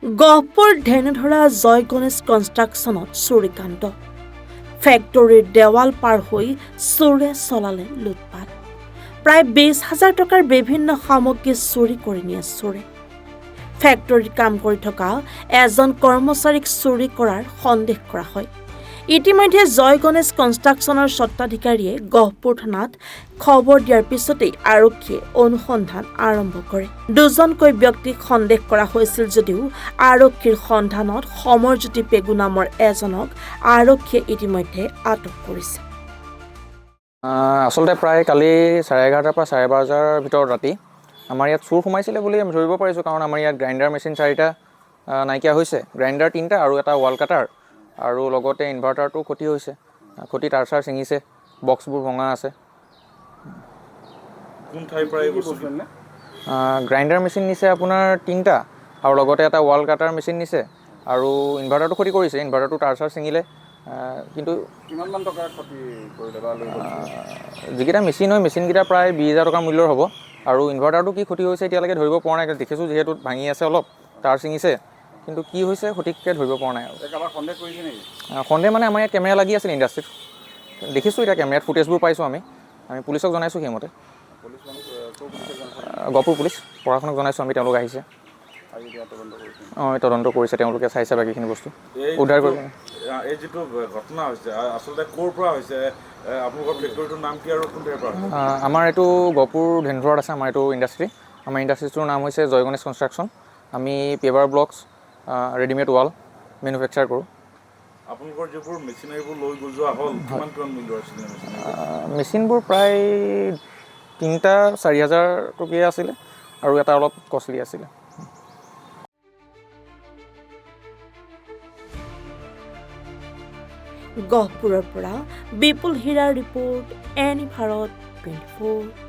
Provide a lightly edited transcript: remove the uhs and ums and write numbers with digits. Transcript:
গহপুৰ ধেনেধৰা জয় গণেশ কনষ্ট্ৰাকশ্যনত চুৰিকাণ্ড ফেক্টৰীৰ দেৱাল পাৰ হৈ চোৰে চলালে লুটপাট প্ৰায় ২০,০০০ টকাৰ বিভিন্ন সামগ্ৰী চুৰি কৰি নিয়ে চোৰে ফেক্টৰীত কাম কৰি থকা এজন কৰ্মচাৰীক চুৰি কৰাৰ সন্দেহ কৰা হয় ইতিমধ্যে জয় গণেশ কনষ্ট্ৰাকশ্যনৰ স্বত্বাধিকাৰীয়ে গহপুৰ থানাত খবৰ দিয়াৰ পিছতেই আৰক্ষীয়ে অনুসন্ধান আৰম্ভ কৰে দুজনকৈ ব্যক্তিক সন্দেহ কৰা হৈছিল যদিও আৰক্ষীৰ সন্ধানত সমৰজ্যোতি পেগু নামৰ এজনক আৰক্ষীয়ে ইতিমধ্যে আটক কৰিছে আচলতে প্ৰায় কালি 11:30 পৰা 12:30 ভিতৰত ৰাতি আমাৰ ইয়াত চুৰ সোমাইছিলে বুলি আমি ধৰিব পাৰিছোঁ কাৰণ আমাৰ ইয়াত গ্ৰাইণ্ডাৰ মেচিন 4টা নাইকিয়া হৈছে গ্ৰাইণ্ডাৰ 3টা আৰু এটা ৱাল কাটাৰ আৰু লগতে ইনভাৰ্টাৰটো ক্ষতি হৈছে ক্ষতি তাঁৰ ছিঙিছে বক্সবোৰ ভঙা আছে কোন ঠাইৰ পৰা এই বস্তু গ্ৰাইণ্ডাৰ মেচিন নিছে আপোনাৰ 3টা আৰু লগতে এটা ৱাল কাটাৰ মেচিন নিছে আৰু ইনভাৰ্টাৰটো ক্ষতি কৰিছে ইনভাৰ্টাৰটো তাঁৰ ছিঙিলে কিন্তু কিমানমান টকাৰ ক্ষতি কৰিলে বা লৈ গ'ল যিকেইটা মেচিন হয় মেচিনকেইটা প্ৰায় 20,000 টকা মূল্যৰ হ'ব আৰু ইনভাৰ্টাৰটো কি ক্ষতি হৈছে এতিয়ালৈকে ধৰিব পৰা নাই দেখিছোঁ যিহেতু ভাঙি আছে অলপ তাঁৰ ছিঙিছে কিন্তু কি হৈছে সঠিককৈ ধৰিব পৰা নাই আৰু কাৰোবাক সন্দেহ কৰিছে নেকি সন্দেহ মানে আমাৰ ইয়াত কেমেৰা লাগি আছিল ইণ্ডাষ্ট্ৰীত দেখিছোঁ এতিয়া কেমেৰাত ফুটেজবোৰ পাইছোঁ আমি পুলিচক জনাইছোঁ সেইমতে গহপুৰ পুলিচ প্ৰশাসনক জনাইছোঁ আমি তেওঁলোক আহিছে তদন্ত কৰিছে তেওঁলোকে চাইছে বাকীখিনি বস্তু উদ্ধাৰ কৰিছে এই যিটো ঘটনা হৈছে আচলতে ক'ৰ পৰা হৈছে আপোনালোকৰ ফেক্টৰীটোৰ নাম কি আৰু কোন ঠাইৰ পৰা আমাৰ এইটো গহপুৰ ধেনধৰাত আছে আমাৰ এইটো ইণ্ডাষ্ট্ৰী আমাৰ ইণ্ডাষ্ট্ৰীটোৰ নাম হৈছে জয় গণেশ কনষ্ট্ৰাকশ্যন আমি paver blocks readymade wall manufacture কৰোঁ আপোনালোকৰ যিবোৰ মেচিনাৰীবোৰ লৈ যোৱা হ'ল কিমান মূল্য আছিলে মেচিনবোৰ প্ৰায় 3টা 4,000 টকীয়া আছিলে আৰু এটা অলপ কষ্টলি আছিলে গহপুৰৰ পৰা বিপুল হীৰাৰ ৰিপৰ্ট এনি ভাৰত 24